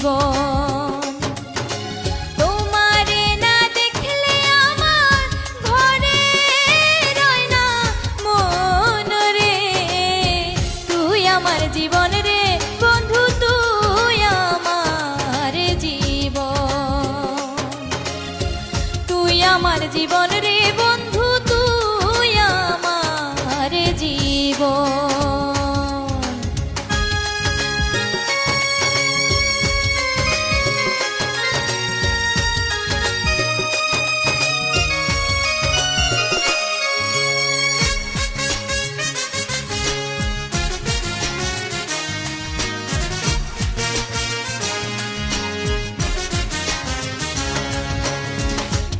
জীবন। তোমারে না দেখলে আমার ঘরে রয় না মন রে, তুই আমার জীবন রে বন্ধু, তুই আমার জীবন। তুই আমার জীবন রে বন্ধু, তুই আমার জীবন।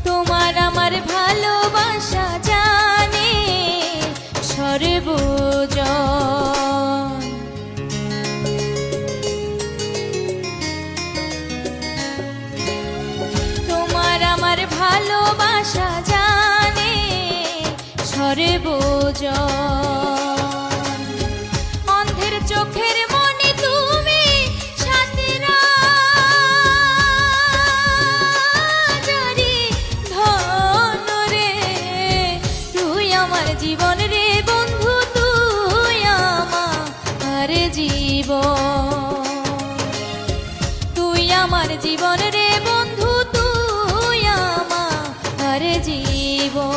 তোমার আমার ভালোবাসা জানে সর্বজন, তোমার আমার ভালোবাসা জানে সর্বজন। অন্ধের চোখের মনি তুমি সাথীরা জীবন রে বন্ধু, তুই আমার জীবন। তুই আমার জীবন রে বন্ধু, তুই আমার জীবন।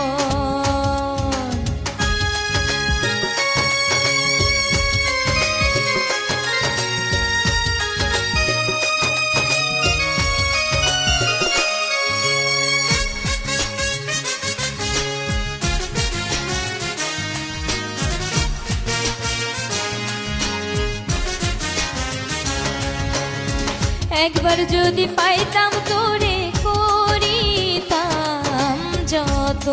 একবার যদি পাইতাম তোরে করিতাম যত,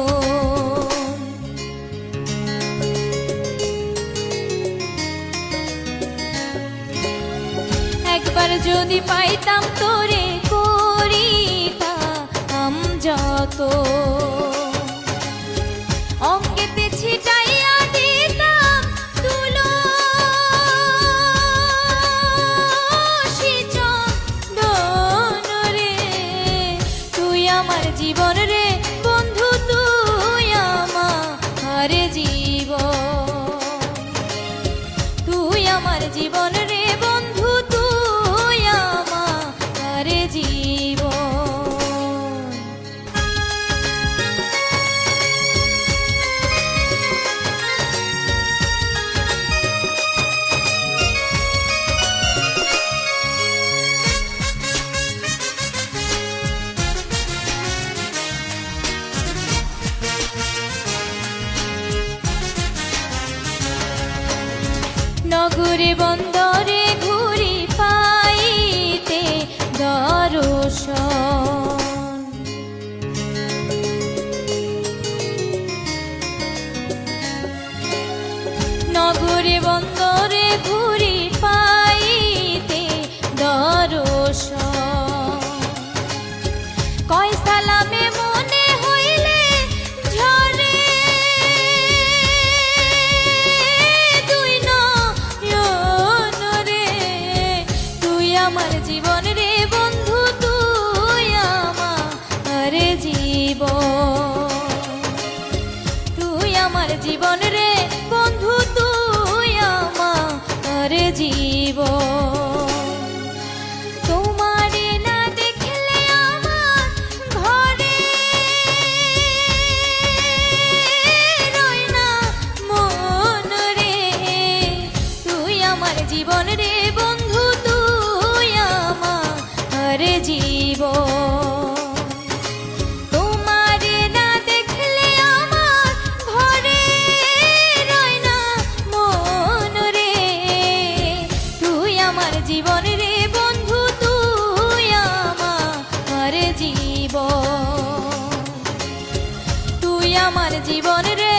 একবার যদি পাইতাম তোরে করিতাম যত, অঙ্গেতে ছিটাইয়া দিতাম তুলো আমার জীবন রে বন্ধু, তুই আমার জীবন। তুই আমার জীবন রে বন্ধু, তুই আমার জীবন। নগরে বন্দরে ঘুরি পাইতে দর্শন, নগরে বন্দরে ঘুরি পাইতে দর্শন। কয় সালামে মনে হইলে ঝরে আমার জীবন রে বন্ধু, তুই আমার জীবন। তুই আমার জীবন রে বন্ধু, তুই আমার জীবন। তোমারে না দেখলে আমার ঘরে রয় না মন রে, তুই আমার জীবন রে বন্ধু, জীবন। তোমারে না দেখলে আমার ঘরে রয় না মন রে, তুই আমার জীবন রে বন্ধু, তুই আমার জীবন। তুই আমার জীবন রে